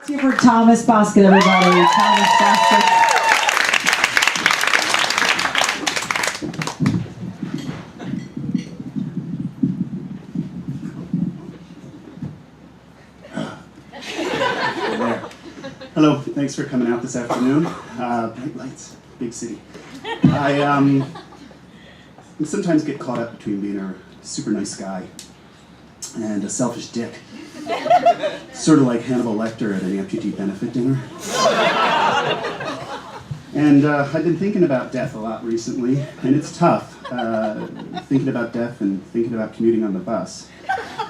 Let's hear for Thomas Bosket, everybody. Thomas Bosket. Hello, thanks for coming out this afternoon. Bright lights, big city. I sometimes get caught up between being a super nice guy and a selfish dick. Sort of like Hannibal Lecter at an amputee benefit dinner. And I've been thinking about death a lot recently, and it's tough, thinking about death and thinking about commuting on the bus.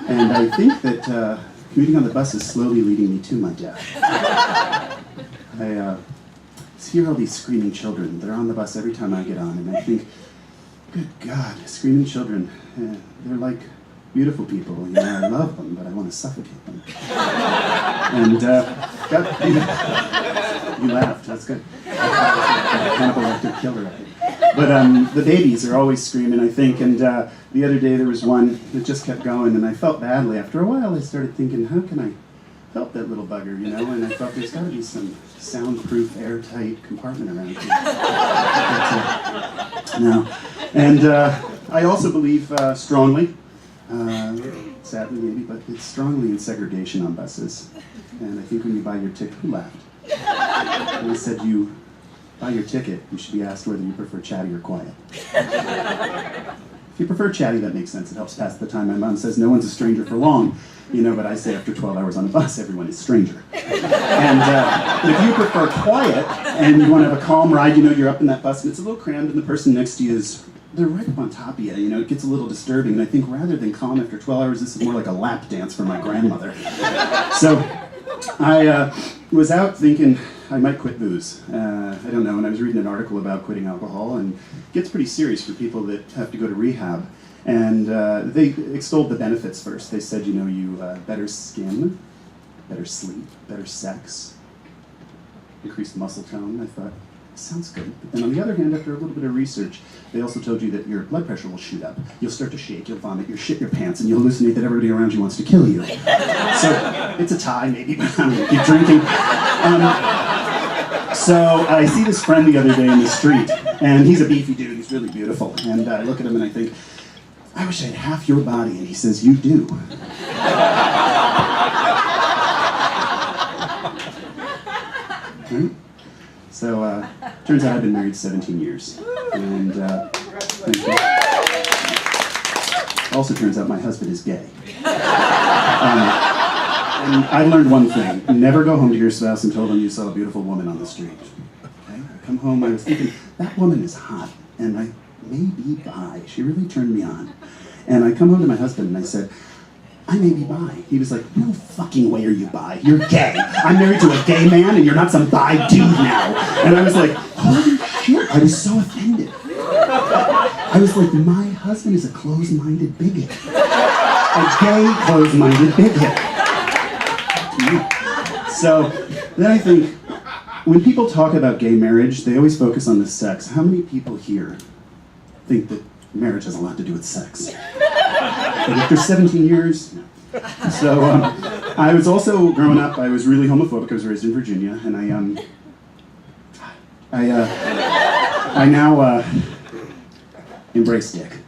And I think that commuting on the bus is slowly leading me to my death. I hear all these screaming children. They're on the bus every time I get on, and I think, good God, screaming children, they're like beautiful people. You know, I love them, but I want to suffocate them. And, you laughed, that's good. Hannibal Lecter killer, I think. But the babies are always screaming, I think, and the other day there was one that just kept going, and I felt badly. After a while, I started thinking, how can I help that little bugger, you know? And I thought there's got to be some soundproof, airtight compartment around here. No. And I also believe strongly, sadly maybe, but it's strongly in segregation on buses. And I think when you buy your ticket, who laughed? And I said, you buy your ticket, you should be asked whether you prefer chatty or quiet. If you prefer chatty, that makes sense. It helps pass the time. My mom says no one's a stranger for long, you know, but I say after 12 hours on a bus, everyone is stranger. And if you prefer quiet and you want to have a calm ride, you know, you're up in that bus and it's a little crammed and the person next to you is, they're right up on top of you know, it gets a little disturbing. And I think rather than calm after 12 hours, this is more like a lap dance for my grandmother. So I was out thinking I might quit booze. I don't know, and I was reading an article about quitting alcohol, and it gets pretty serious for people that have to go to rehab. And they extolled the benefits first. They said, you know, you better skin, better sleep, better sex, increased muscle tone. I thought, sounds good. But then on the other hand, after a little bit of research, they also told you that your blood pressure will shoot up. You'll start to shake, you'll vomit, you'll shit your pants, and you'll hallucinate that everybody around you wants to kill you. So it's a tie, maybe, but I'm gonna keep drinking. So I see this friend the other day in the street, and he's a beefy dude, he's really beautiful. And I look at him and I think, I wish I had half your body, and he says, you do. Right? So, turns out I've been married 17 years. And also turns out my husband is gay. And I learned one thing. Never go home to your spouse and tell them you saw a beautiful woman on the street. Okay? I come home, I was thinking, that woman is hot, and I may be bi. She really turned me on. And I come home to my husband and I said, I may be bi. He was like, no fucking way are you bi. You're gay. I'm married to a gay man and you're not some bi dude now. And I was like, holy shit. I was so offended. I was like, my husband is a closed-minded bigot. A gay, closed-minded bigot. So then I think, when people talk about gay marriage, they always focus on the sex. How many people here think that marriage has a lot to do with sex? But after 17 years, no. So I was also, growing up, I was really homophobic. I was raised in Virginia, and I now embrace dick.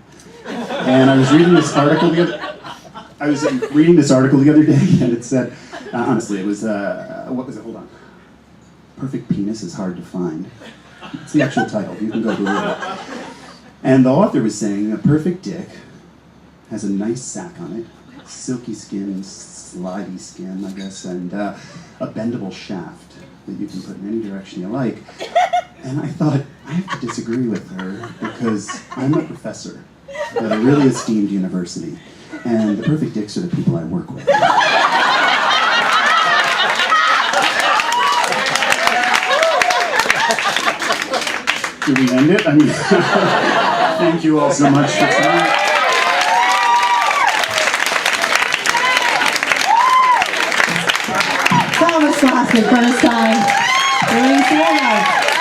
And I was reading this article the other day, and it said, honestly, it was, what was it? Hold on. Perfect penis is hard to find. It's the actual title. You can go Google it. And the author was saying a perfect dick has a nice sack on it, silky skin, slidey skin, I guess, and a bendable shaft that you can put in any direction you like. And I thought, I have to disagree with her because I'm a professor at a really esteemed university, and the perfect dicks are the people I work with. Do we end it? I mean, thank you all so much for tonight. Thomas Bosket, first time. Doing so well.